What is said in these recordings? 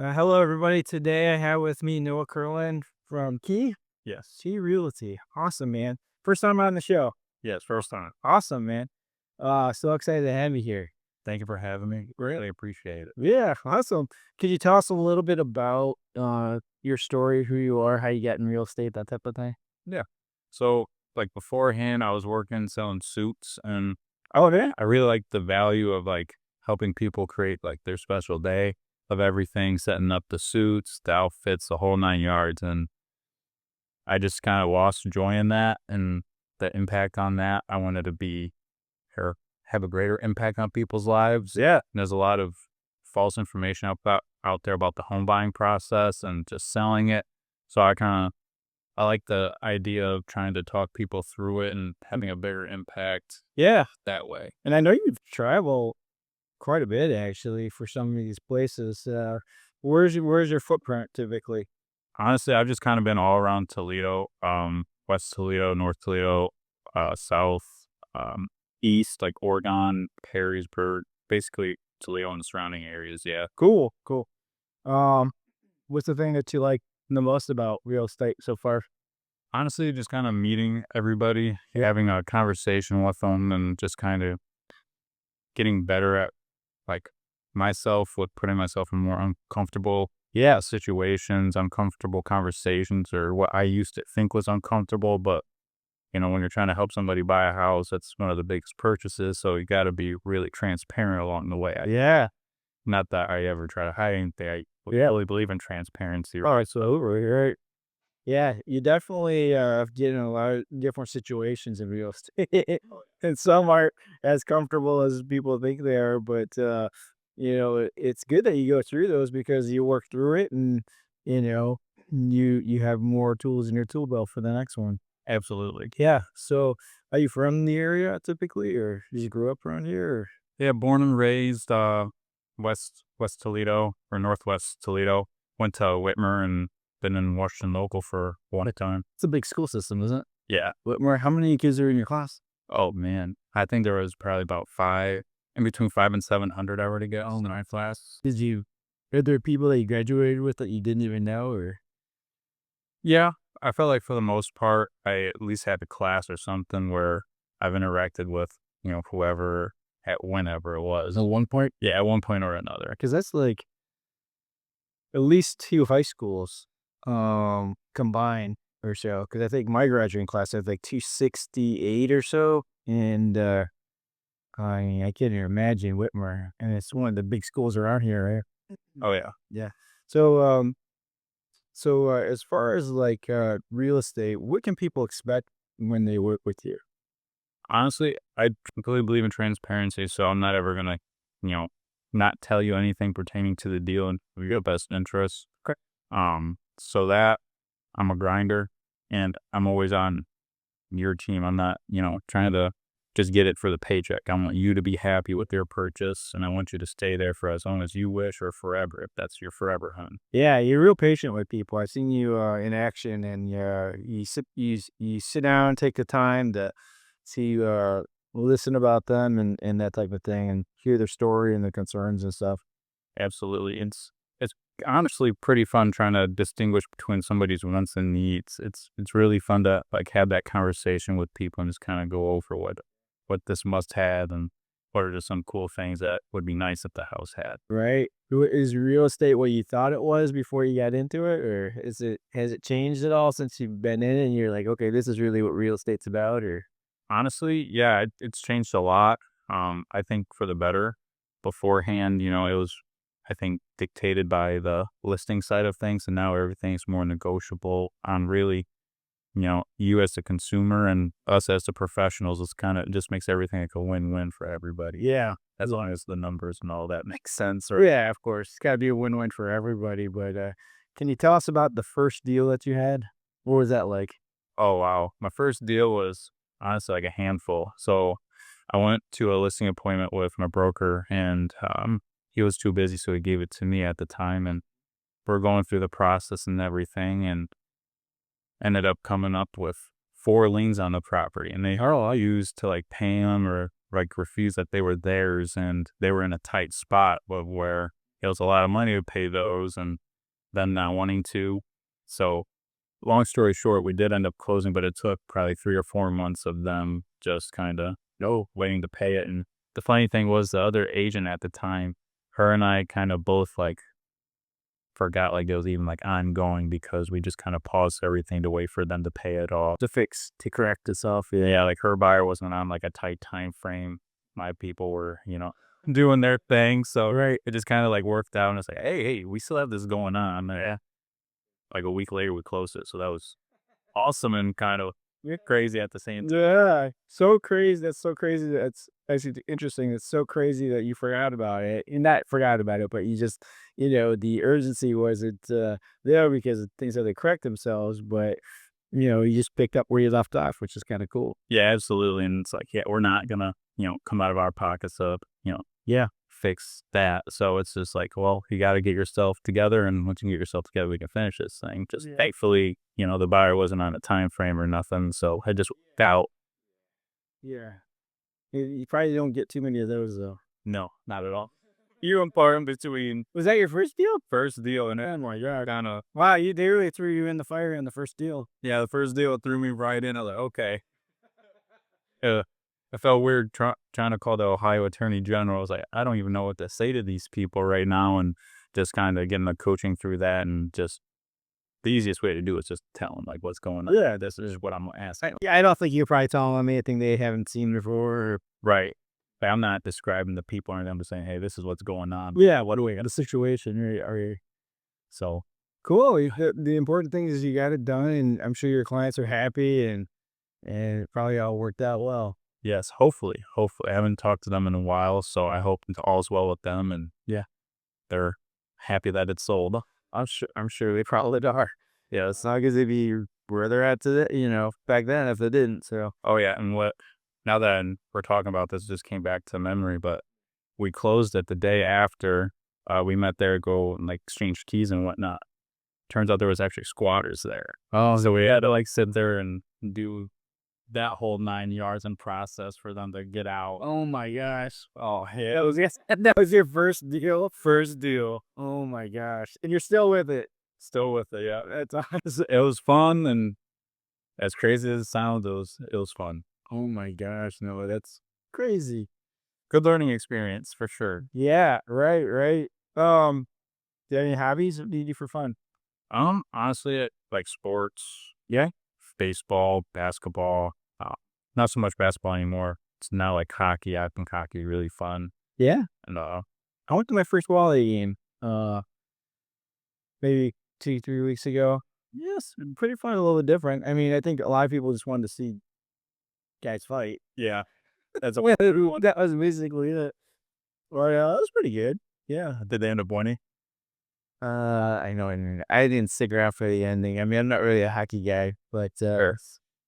Hello, everybody. Today I have with me Noah Kerlin from Yes. Realty. Awesome, man. First time on the show. Yes, first time. Awesome, man. So excited to have you here. Thank you for having me. Really appreciate it. Yeah, awesome. Could you tell us a little bit about your story, who you are, how you got in real estate, that type of thing? Yeah. So, like beforehand, I was working selling suits, and Oh, yeah. I really like the value of like helping people create like their special day of everything, setting up the suits, the outfits, the whole nine yards. And I just kind of lost joy in that and the impact on that. I wanted to be or have a greater impact on people's lives. Yeah. And there's a lot of false information out there about the home buying process and just selling it. So I like the idea of trying to talk people through it and having a bigger impact Yeah. that way. And I know you've traveled quite a bit actually for some of these places. Where's your footprint typically? Honestly, I've just kind of been all around Toledo, West Toledo, North Toledo, South, um, East, like Oregon, Perrysburg, basically Toledo and the surrounding areas. Yeah. Cool, cool. Um, what's the thing that you like the most about real estate so far? Honestly, just kind of meeting everybody, Yeah. having a conversation with them, and just kind of getting better at like myself with putting myself in more uncomfortable situations, uncomfortable conversations, or what I used to think was uncomfortable. But when you're trying to help somebody buy a house, that's one of the biggest purchases. So you got to be really transparent along the way. Yeah. Not that I ever try to hide anything. I Yeah. really believe in transparency. All right. So right. Yeah, you definitely get in a lot of different situations in real estate, and some aren't as comfortable as people think they are. But it's good that you go through those because you work through it, and you know, you have more tools in your tool belt for the next one. Absolutely. Yeah. So, are you from the area typically, or did you grow up around here? Or? Yeah, born and raised West Toledo or Northwest Toledo. Went to Whitmer and been in Washington local for one time. It's a big school system, isn't it? Yeah. Whitmore, how many kids are in your class? Oh man, I think there was probably about five, in between 500 and 700. I already guess in my class. Did you Are there people that you graduated with that you didn't even know, or? Yeah, I felt like for the most part, I at least had a class or something where I've interacted with whoever at whenever it was. At one point? Yeah, at one point or another. Because that's, like, at least 2 high schools, combined or so. Because I think my graduating class had, like, 268 or so, and, I mean, I can't even imagine Whitmer, and it's one of the big schools around here, right? Oh yeah. Yeah. So, as far as, like, real estate, what can people expect when they work with you? Honestly, I completely believe in transparency, so I'm not ever gonna, you know, not tell you anything pertaining to the deal and for your best interests. Okay. So that I'm a grinder and I'm always on your team. I'm not, trying to just get it for the paycheck. I want you to be happy with your purchase and I want you to stay there for as long as you wish or forever if that's your forever home. Yeah, you're real patient with people. I've seen you in action, and you sit down, take the time to listen about them and that type of thing, and hear their story and their concerns and stuff. Absolutely. It's honestly pretty fun trying to distinguish between somebody's wants and needs. It's really fun to like have that conversation with people and just kind of go over what this must have and what are just some cool things that would be nice if the house had. Right? Is real estate what you thought it was before you got into it, or has it changed at all since you've been in it? And you're like, okay, this is really what real estate's about, or? Honestly, yeah, it's changed a lot. I think for the better. Beforehand, it was I think dictated by the listing side of things, and now everything's more negotiable on really you as a consumer and us as the professionals. It's kind of just makes everything like a win-win for everybody, Yeah. as long as the numbers and all that makes sense. Or Yeah, of course. It's got to be a win-win for everybody. But can you tell us about the first deal that you had? What was that like? oh wow, my first deal was honestly like a handful. So I went to a listing appointment with my broker, and he was too busy, so he gave it to me at the time, and we're going through the process and everything, and ended up coming up with four liens on the property, and they are all used to like pay them or like refuse that they were theirs, and they were in a tight spot of where it was a lot of money to pay those and them not wanting to. So long story short, we did end up closing, but it took probably 3 or 4 months of them just kinda, no, waiting to pay it, and the funny thing was the other agent at the time, her and I kind of both, like, forgot, like, it was even, like, ongoing because we just kinda paused everything to wait for them to pay it off. To fix, to correct itself. Yeah. Yeah, like, her buyer wasn't on, like, a tight time frame. My people were, doing their thing, so Right. it just kinda, like, worked out, and it's like, "Hey, we still have this going on." Yeah. Like, a week later, we closed it, so that was awesome and kind of crazy at the same time. Yeah, so crazy. That's so crazy. That's actually interesting. It's so crazy that you forgot about it. And not forgot about it, but you just, the urgency wasn't there because things had to correct themselves. But, you just picked up where you left off, which is kind of cool. Yeah, absolutely, and it's like, yeah, we're not gonna, come out of our pockets up, Yeah. fix that. So it's just like, well, you gotta get yourself together, and once you get yourself together, we can finish this thing. Just Yeah. thankfully, the buyer wasn't on a time frame or nothing, so I just worked out. Yeah. You probably don't get too many of those, though. No, not at all. You and part in between Was that your first deal? first deal and it Oh my God. kinda, Wow, they really threw you in the fire on the first deal. yeah, the first deal threw me right in. I was like, okay. Uh, I felt weird trying to call the Ohio Attorney General. I was like, I don't even know what to say to these people right now, and just kinda getting the coaching through that, and just the easiest way to do it is just tell them, like, what's going on. Yeah. This is what I'm asking. Yeah, I don't think you're probably telling them anything they haven't seen before. Right. Like, I'm not describing the people or anything, I'm just saying, "Hey, this is what's going on." Yeah, what do we got a situation, right? So, Cool. The important thing is you got it done, and I'm sure your clients are happy, and it probably all worked out well. yes, hopefully. I haven't talked to them in a while, so I hope all's well with them, and yeah, they're happy that it's sold. I'm sure they probably are. Yeah, as long as they be where they're at today, back then if they didn't. So Oh, yeah, and what now that we're talking about this, just came back to memory, but we closed it the day after, we met there to go and, like, exchange keys and whatnot. Turns out there was actually squatters there. oh So we had to, like, sit there and do that whole 9 yards and process for them to get out. oh my gosh. Oh yeah, that was your first deal? First deal. Oh my gosh. And you're still with it. Still with it, yeah. That's awesome. It was fun, and as crazy as it sounds, it was fun. Oh my gosh, no, that's crazy. Good learning experience for sure. Yeah, right, right. Do you have any hobbies that you do for fun? Honestly, like sports, Yeah? baseball, basketball, uh, not so much basketball anymore. It's now like hockey. I think hockey is really fun, Yeah. and, I went to my first Wally game, maybe 2, 3 weeks ago. Yes, pretty fun, a little bit different. I mean, I think a lot of people just wanted to see guys fight. yeah, that's a Well, that was basically it. Well, yeah, that was pretty good. Yeah. did they end up winning? I know, and I didn't stick around for the ending. I mean, I'm not really a hockey guy, Sure.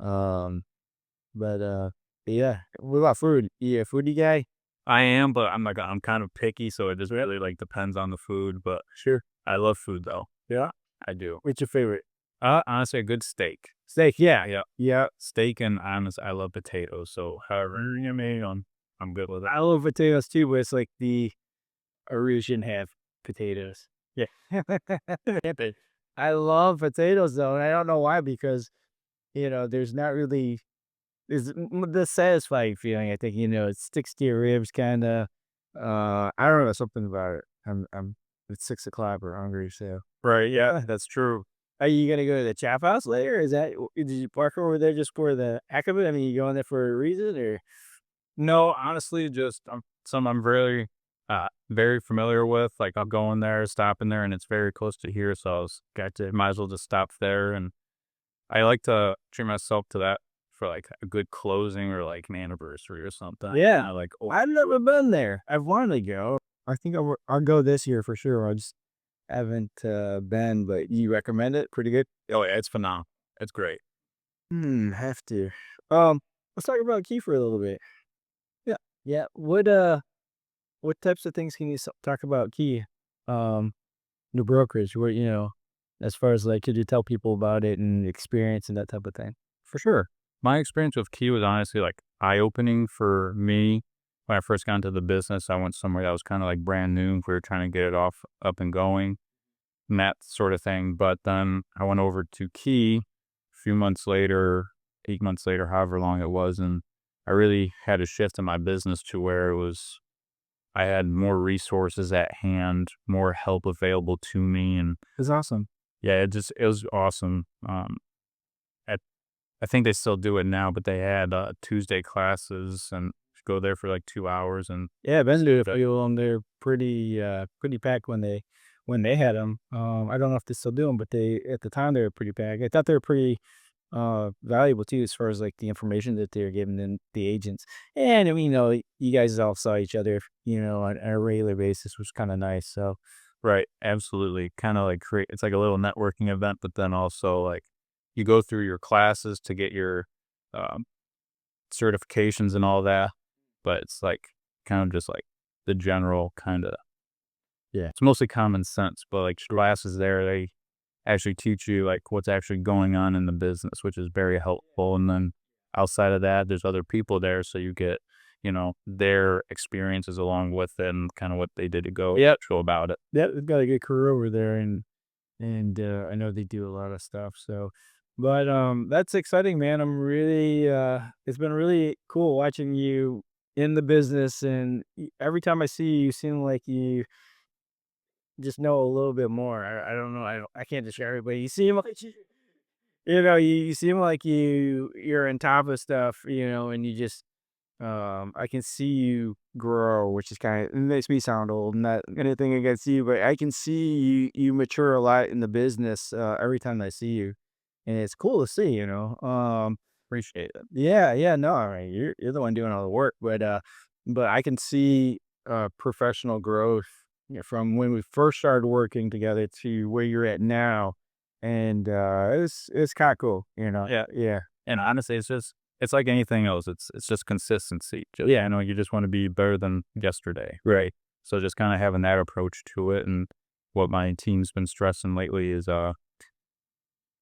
um, but, yeah. What about food? You a foodie guy? I am, but I'm kind of picky, so it just really, like, depends on the food, but Sure. I love food, though. Yeah. I do. What's your favorite? Honestly, a good steak. Steak, yeah. Yeah, Yeah. steak, and I love potatoes, so however you make 'em, I'm good with it. I love potatoes too, but it's like the Origin have potatoes. Yeah. I love potatoes though, and I don't know why because, there's not really there's the satisfying feeling, I think, it sticks to your ribs kinda. I don't know, something about it. It's 6 o'clock, we're hungry, so. Right, yeah, that's true. Are you gonna go to the Chop House later? Did you park over there just for the heck of it? I mean, you going there for a reason or? No, honestly, just, some I'm very familiar with, like, I'll go in there, stop in there, and it's very close to here, so I was got to might as well just stop there, and I like to treat myself to that for, like, a good closing or, like, an anniversary or something. Yeah. I like, oh, I've never been there. I've wanted to go. I think I'll go this year for sure. I just haven't, been, but you recommend it? Pretty good? oh, yeah, it's phenomenal. It's great. Have to. Let's talk about Key for a little bit. Yeah. Yeah. What types of things can you talk about Key? Um, the brokerage, as far as like, could you tell people about it and experience and that type of thing? For sure. My experience with Key was honestly, like, eye-opening for me. when I first got into the business, I went somewhere that was kind of like brand new. We were trying to get it off up and going and that sort of thing. But then I went over to Key a few months later, 8 months later, however long it was, and I really had a shift in my business to where it was I had more resources at hand, more help available to me, and It's awesome. yeah, it was awesome. At I think they still do it now, but they had Tuesday classes and go there for like 2 hours and Yeah, I've been to a that- few of 'em. They're pretty packed when they had them. I don't know if they still do them, but they at the time, they were pretty packed. I thought they were pretty, valuable too as far as, like, the information that they're giving them the agents. And, I mean, you guys all saw each other, on a regular basis, which kinda nice, so right, absolutely, kind of like create. It's like a little networking event, but then also like you go through your classes to get your um, certifications and all that. But it's like kind of just like the general kind of yeah. it's mostly common sense, but like classes there, they actually teach you like what's actually going on in the business, which is very helpful. And then outside of that, there's other people there, so you get their experiences along with it and kind of what they did to go Yep. show about it. Yep, they've got a good career over there, and I know they do a lot of stuff, so but, that's exciting, man. I'm really, it's been really cool watching you in the business, and every time I see you, you seem like you just know a little bit more. I don't know. I can't describe it, but you seem like you seem like you're on top of stuff, and you just I can see you grow, which is kind of it makes me sound old. Not anything against you, but I can see you mature a lot in the business every time I see you, and it's cool to see. Appreciate it. Yeah, yeah, no, I mean, you're the one doing all the work, but I can see professional growth, from when we first started working together to where you're at now, and it's kind of cool. Yeah, Yeah, and honestly, it's like anything else. It's just consistency. Just yeah, you just want to be better than yesterday, right. right? So just kind of having that approach to it, and what my team's been stressing lately is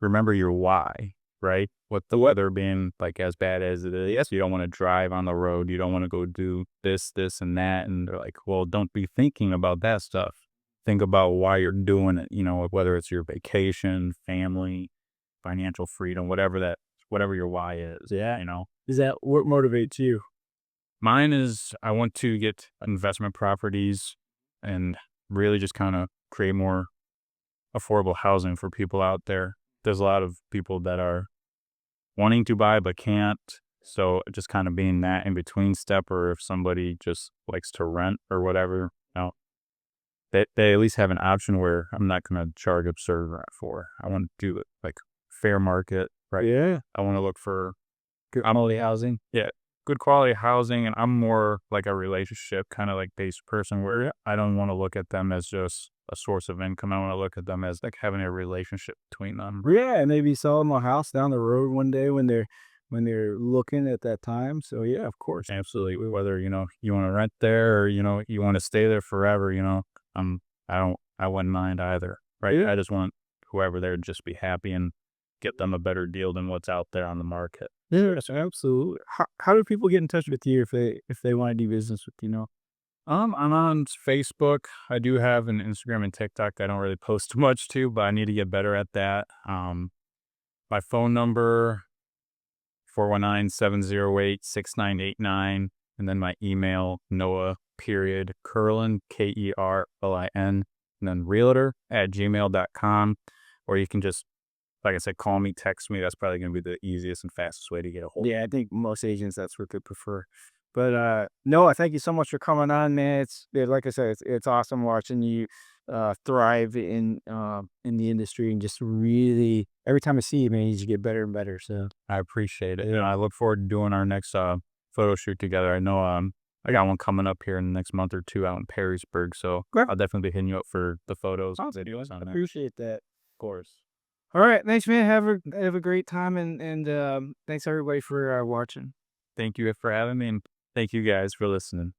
remember your why, right? With the weather being like as bad as it is, yes, you don't want to drive on the road. You don't want to go do this, this, and that. And they're like, well, don't be thinking about that stuff. Think about why you're doing it, whether it's your vacation, family, financial freedom, whatever your why is, Yeah. Is that what motivates you? Mine is I want to get investment properties and really just kind of create more affordable housing for people out there. There's a lot of people that are wanting to buy but can't. So just kind of being that in between step, or if somebody just likes to rent or whatever, they at least have an option where I'm not going to charge absurd rent for. I want to do it like fair market, right? Yeah. I want to look for Good I'm quality housing. yeah, good quality housing, and I'm more like a relationship kind of like based person where I don't want to look at them as just a source of income. I want to look at them as like having a relationship between them. Yeah, and maybe sell them a house down the road one day when they're looking at that time. So yeah, of course. Absolutely. Whether, you want to rent there or, you want to stay there forever, I wouldn't mind either. Right. Yeah. I just want whoever there to just be happy and get them a better deal than what's out there on the market. Yes, absolutely. How do people get in touch with you if they want to do business with you? I'm on Facebook. I do have an Instagram and TikTok. I don't really post much to, but I need to get better at that. My phone number 419-708-6989, and then my email, Noah period Kerlin, Kerlin, and then realtor at gmail.com. Or you can just, like I said, call me, text me. That's probably going to be the easiest and fastest way to get a hold. Yeah, I think most agents that's what they prefer. But Noah, thank you so much for coming on, man. Like I said, it's awesome watching you thrive in the industry, and just really every time I see you, man, you just get better and better. So I appreciate it. And I look forward to doing our next photo shoot together. I know I got one coming up here in the next month or two out in Perrysburg, so okay. I'll definitely be hitting you up for the photos and Awesome. videos on there. Of Appreciate that. course. All right, thanks, man. Have a great time, and thanks everybody for watching. Thank you for having me, and thank you guys for listening.